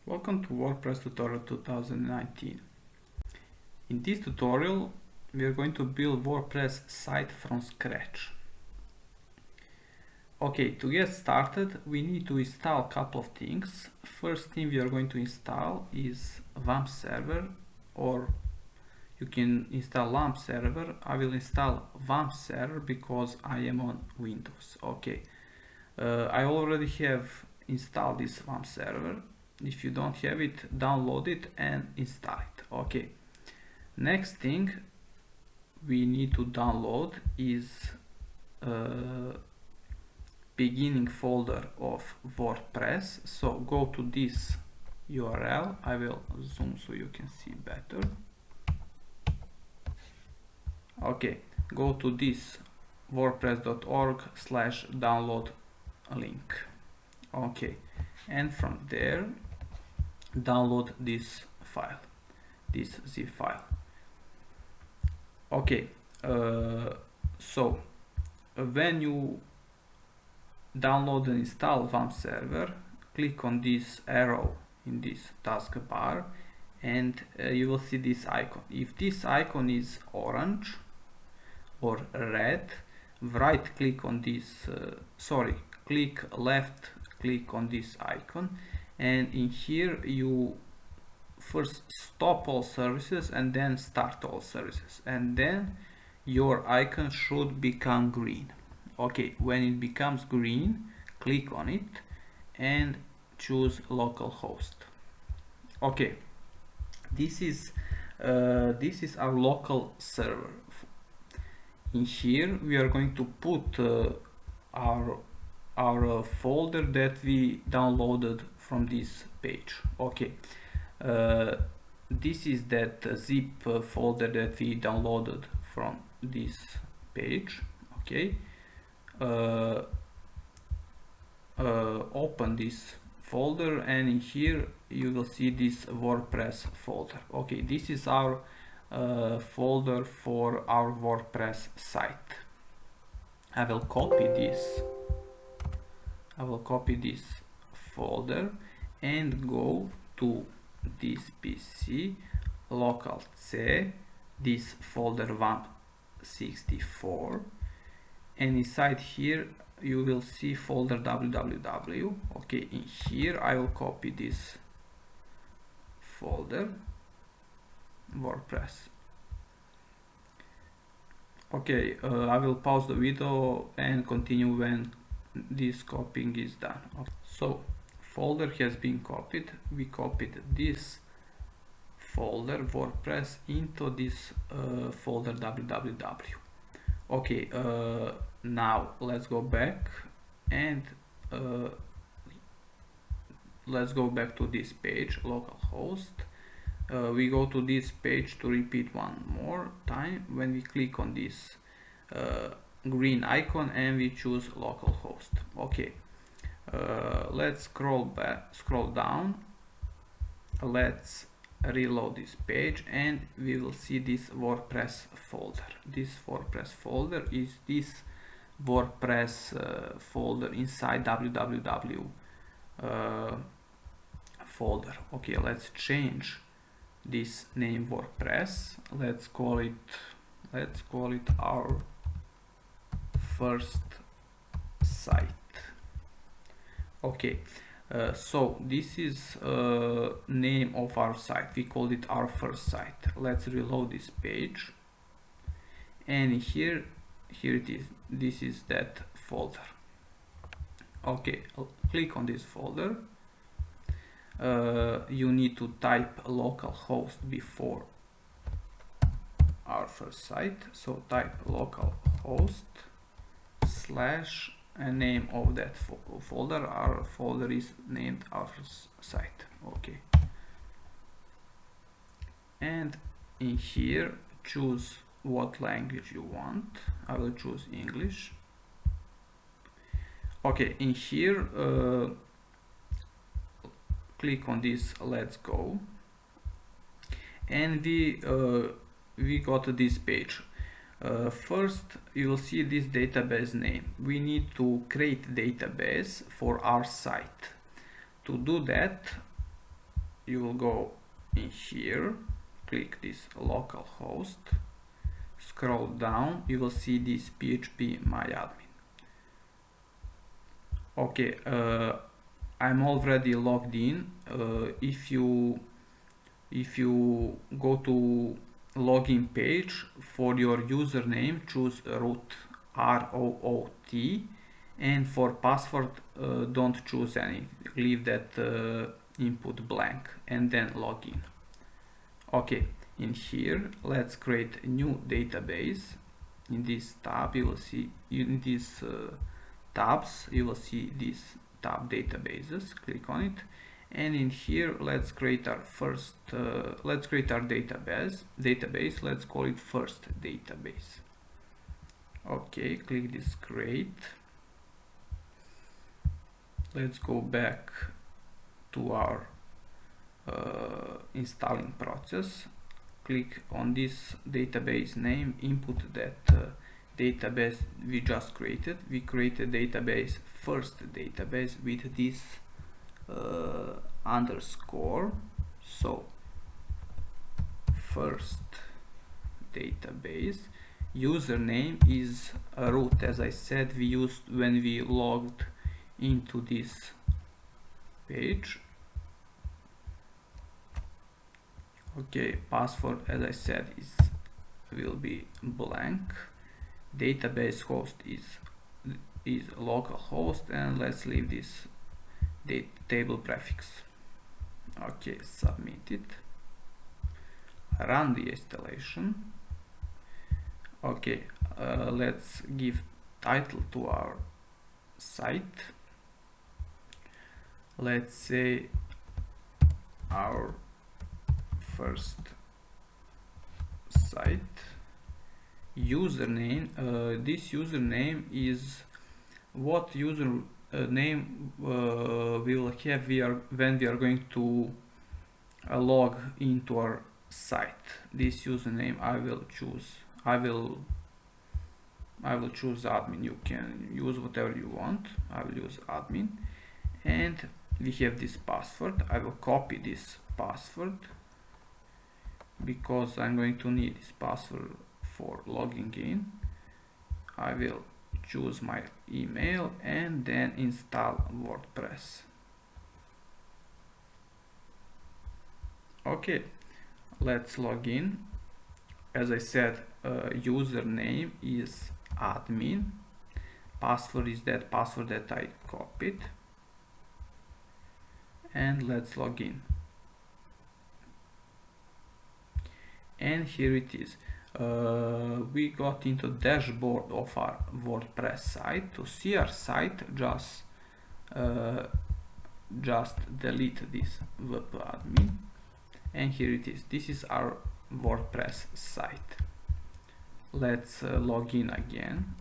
Welcome to WordPress tutorial 2019. In this tutorial we are going to build WordPress site from scratch. Okay, to get started we need to install a couple of things. First thing we are going to install is WAMP server, or you can install LAMP server. I will install WAMP server because I am on Windows. Okay, I already have installed this WAMP server. If you don't have it, download it and install it. Okay, next thing we need to download is beginning folder of WordPress. So go to this URL. I will zoom so you can see better. Okay, go to this wordpress.org/download link. Okay, and from there download this file, this zip file. Okay, so when you download and install WAMP server, click on this arrow in this taskbar and you will see this icon. If this icon is orange or red, right click on this, left click on this icon, and in here you first stop all services and then start all services, and then your icon should become green. Okay, when it becomes green, click on it and choose localhost. Okay, this is our local server. In here we are going to put our folder that we downloaded from this page. Okay, this is that zip folder that we downloaded from this page. Okay, open this folder and in here you will see this WordPress folder. Okay, this is our folder for our WordPress site. I will copy this folder and go to this PC, local C, this folder WAMP64, and inside here you will see folder www. Okay, in here I will copy this folder WordPress. Okay, I will pause the video and continue when this copying is done. Okay. So folder has been copied. We copied this folder WordPress into this folder www. Okay, now let's go back and let's go back to this page, localhost. We go to this page to repeat one more time when we click on this green icon and we choose localhost. Okay, let's scroll down, let's reload this page and we will see this WordPress folder. This WordPress folder is this WordPress folder inside www folder. Okay, let's change this name WordPress. Let's call it our first site. Okay, so this is name of our site. We called it our first site. Let's reload this page and here it is. This is that folder. Okay, click on this folder. You need to type localhost before our first site, so type localhost slash and name of that folder. Our folder is named our first site. Okay, and in here choose what language you want. I will choose English. Okay, in here click on this let's go and we got to this page. First you will see this database name. We need to create database for our site. To do that you will go in here, click this localhost, scroll down, you will see this PHP myadmin. Okay, I'm already logged in. If you go to login page, for your username choose root, ROOT, and for password don't choose any, leave that input blank and then login. Okay, in here let's create a new database. In this tab you will see, in these tabs you will see this tab databases, click on it, and in here let's create our first let's create our database. Let's call it first database. Okay, click this create. Let's go back to our installing process. Click on this database name, input that database we just created. We created database first database with this underscore. So first database, username is root, as I said we used when we logged into this page. Okay, password, as I said, will be blank. Database host is localhost, and let's leave this table prefix. Okay, submit it. Run the installation. Okay, let's give title to our site. Let's say our first site. Username, this username is what username we will have when we are going to log into our site. This username I will choose admin. You can use whatever you want. I will use admin, and we have this password. I will copy this password because I'm going to need this password for logging in. I will choose my email and then install WordPress. Okay, let's log in. As I said, username is admin, password is that password that I copied, and let's log in. And here it is. We got into dashboard of our WordPress site. To see our site, just delete this wp-admin, and here it is. This is our WordPress site. Let's log in again.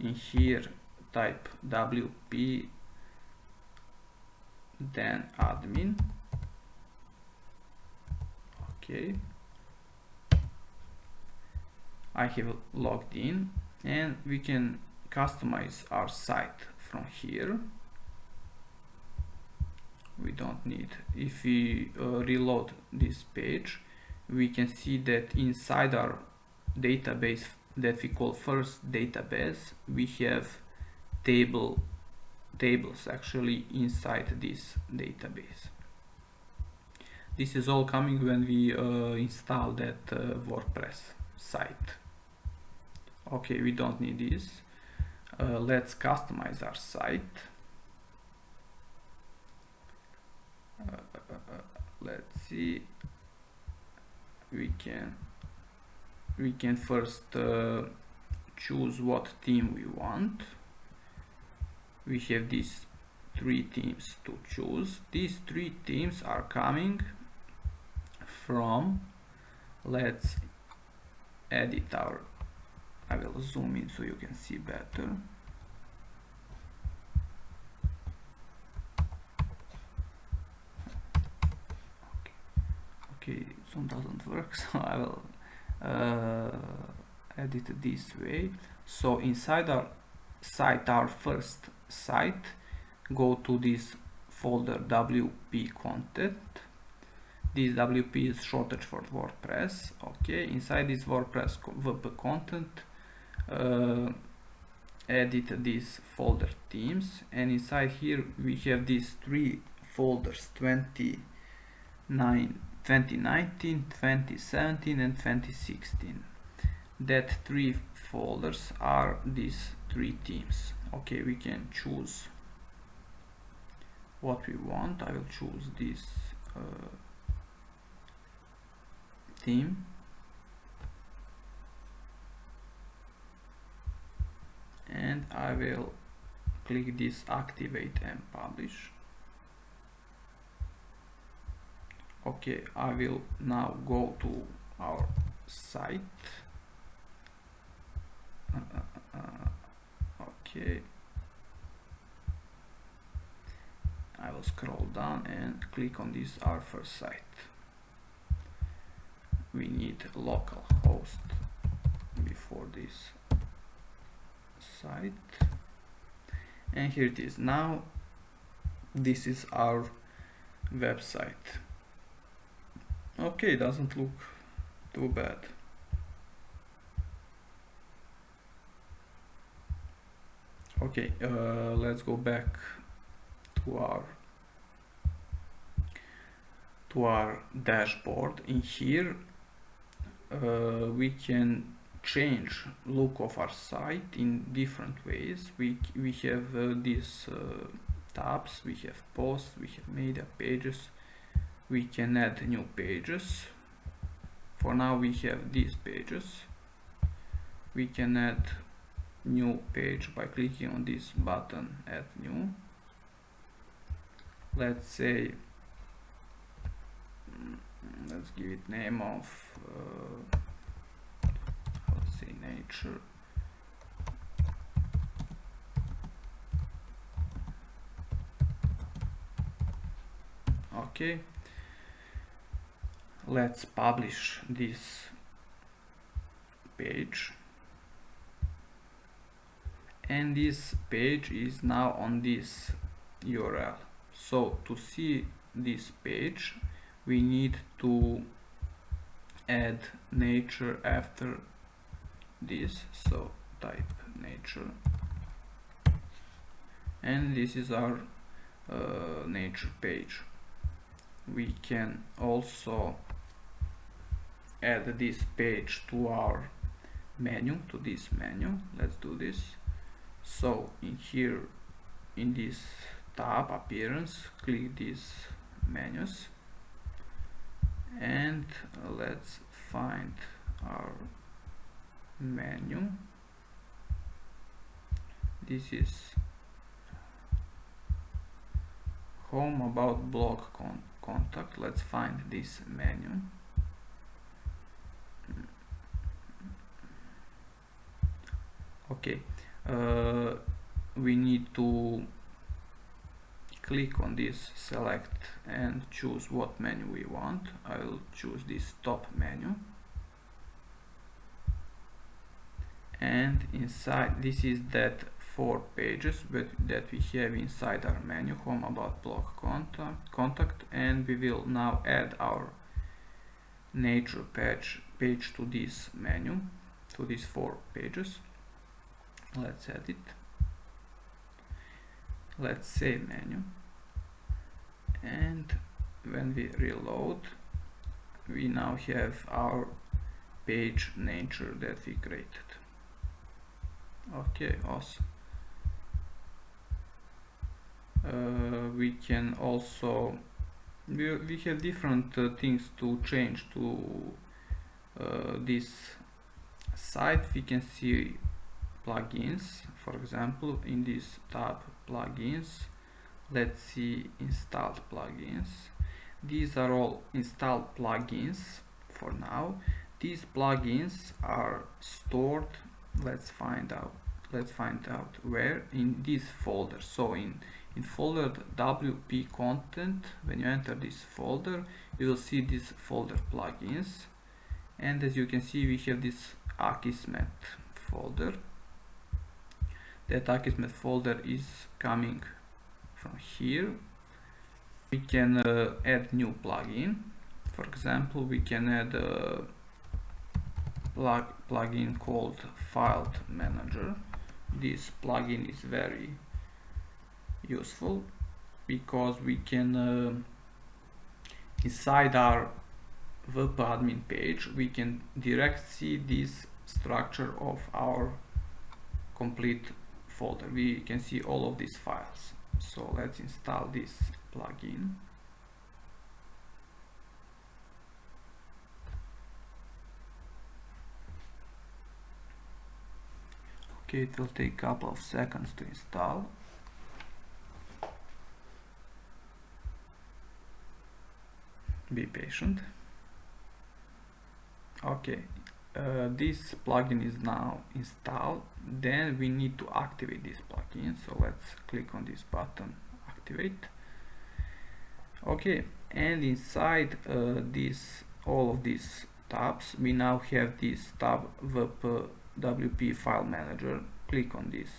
In here type wp then admin. Okay, I have logged in, and we can customize our site from here. We don't need, if we reload this page, we can see that inside our database that we call first database, we have tables actually inside this database. This is all coming when we install that WordPress site. Okay, we don't need this. Let's customize our site. Let's see. We can first choose what theme we want. We have these 3 themes to choose. These 3 themes are coming from, let's edit our, I will zoom in so you can see better. Okay, zoom doesn't work, so I will edit it this way. So inside our site, our first site, go to this folder wp content, This WP is shortage for WordPress. Okay, inside this WordPress WP content, edit this folder themes, and inside here we have these three folders: 2019, 2017 and 2016. That three folders are these three themes. Okay, we can choose what we want. I will choose this theme, and I will click this activate and publish. Okay, I will now go to our site. Okay, I will scroll down and click on this our first site. We need local host before this site, and here it is. Now this is our website. Okay, doesn't look too bad. Okay, let's go back to our dashboard. In here we can change look of our site in different ways. We have these tabs, we have posts, we have media pages, we can add new pages. For now we have these pages. We can add new page by clicking on this button, add new. Let's say let's give it name of let's say nature. Okay, let's publish this page, and this page is now on this URL. So to see this page we need to add nature after this, so type nature, and this is our nature page. We can also add this page to our menu, to this menu. Let's do this. So in here, in this tab appearance, click these menus, and let's find our menu. This is home, about, blog, contact. Let's find this menu. Okay, we need to click on this, select and choose what menu we want. I will choose this top menu, and inside this is that 4 pages that we have inside our menu: home, about, blog, contact, and we will now add our nature page to this menu, to these 4 pages. Let's add it. Let's save menu, and when we reload we now have our page nature that we created. Okay, awesome. We can also we have different things to change to this site. We can see plugins, for example, in this tab plugins. Let's see installed plugins. These are all installed plugins for now. These plugins are stored, let's find out where, in this folder. So in folder WP content, when you enter this folder you will see this folder plugins, and as you can see we have this Akismet folder. That Akismet folder is coming from here. We can add new plugin. For example, we can add a plugin called File Manager. This plugin is very useful because we can inside our web admin page we can direct see this structure of our complete folder. We can see all of these files. So let's install this plugin. Okay, it will take a couple of seconds to install. Be patient. Okay, this plugin is now installed. Then we need to activate this plugin. So let's click on this button, activate. Okay, and inside all of these tabs, we now have this tab WP File Manager. Click on this.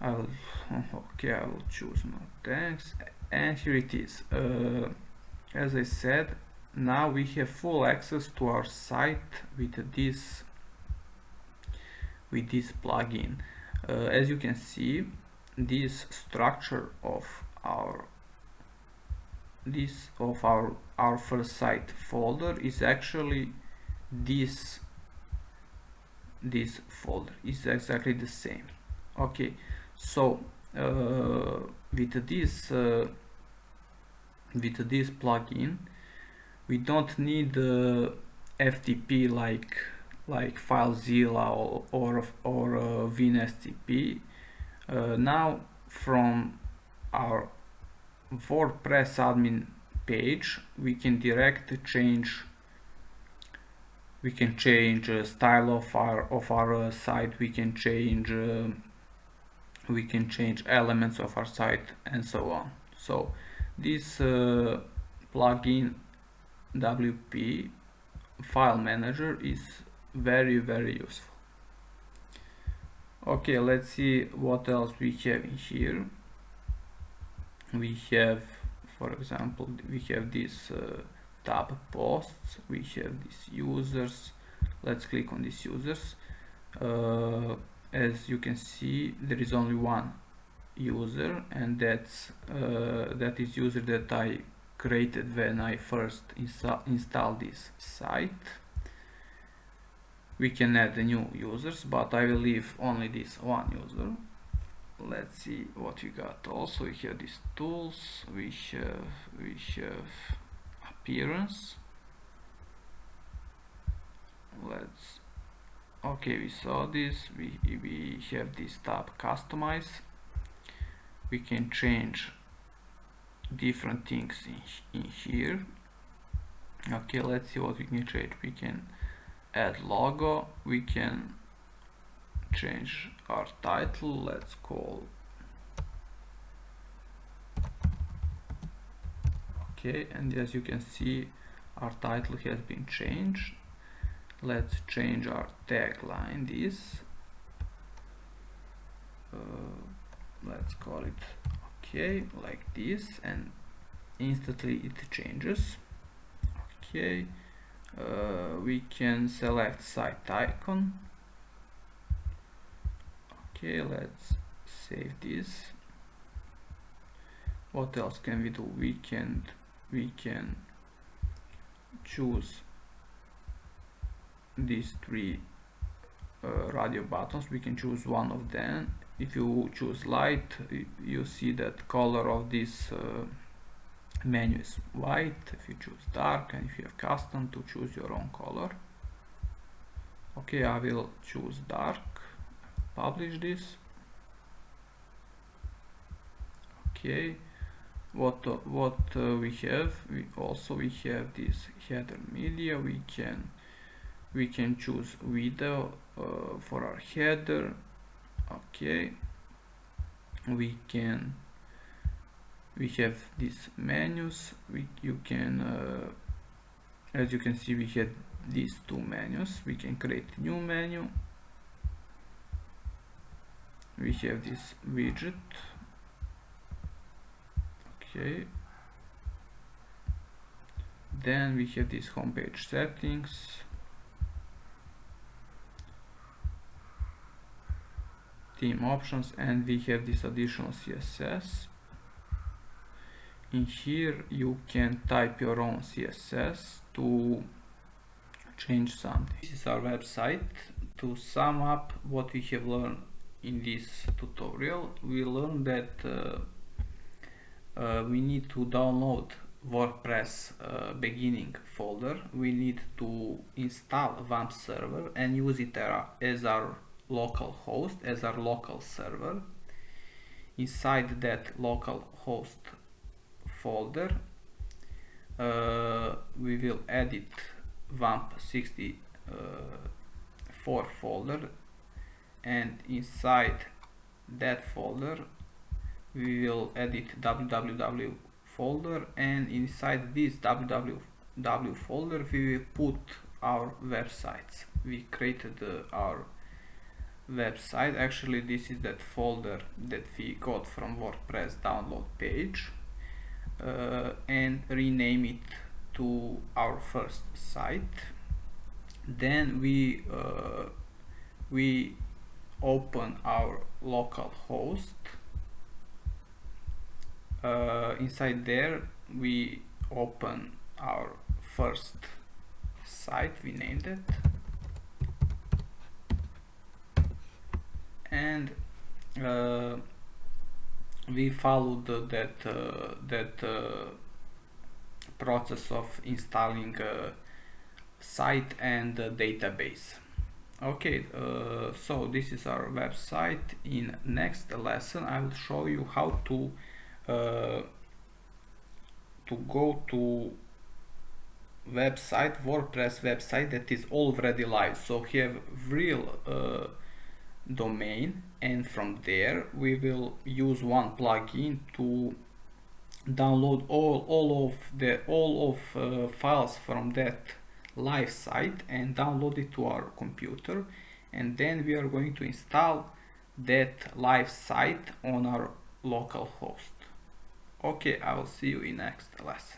I will choose no thanks, and here it is. As I said, now we have full access to our site with this plugin. As you can see, this structure of our first site folder is actually this folder is exactly the same. Okay, so with this plugin, we don't need FTP like FileZilla or WinSCP. Now from our WordPress admin page, we can change style of our site. We can change elements of our site and so on. So this plugin WP File Manager is very useful. Okay, let's see what else we have in here. We have, for example, we have this tab posts, we have these users. Let's click on these users. As you can see, there is only one user, and that is user that I created when I first installed this site. We can add the new users, but I will leave only this one user. Let's see what we got. Also, we have these tools. We have appearance. Okay, we saw this. We have this tab customize. We can change different things in here. Okay, let's see what we can change. We can add logo. We can change our title. Let's call. Okay, and as you can see, our title has been changed. Let's change our tagline. Let's call it okay, like this, and instantly it changes. Okay, we can select site icon. Okay, let's save this. What else can we do? We can choose these three radio buttons. We can choose one of them. If you choose light, you see that color of this menu is white. If you choose dark, and if you have custom, to choose your own color. Okay, I will choose dark. Publish this. Okay, what we have? We have this header media. We can choose video for our header. Okay, we have these menus. You can as you can see, we have these two menus. We can create new menu. We have this widget. Okay, Then we have this homepage settings, theme options, and we have this additional CSS. In here you can type your own CSS to change something. This is our website. To sum up what we have learned in this tutorial, we learned that we need to download WordPress beginning folder. We need to install WAMP server and use it as our local host, as our local server. Inside that local host folder, we will edit WAMP 64 folder, and inside that folder we will edit www folder, and inside this www folder we will put our websites. We created our website. Actually, this is that folder that we got from WordPress download page, and rename it to our first site. Then we open our local host. Inside there we open our first site, we named it, and we followed that process of installing site and database. Okay, so this is our website. In next lesson I will show you how to go to website, WordPress website that is already live, so have real domain, and from there we will use one plugin to download all of files from that live site and download it to our computer, and then we are going to install that live site on our local host. Okay, I will see you in next lesson.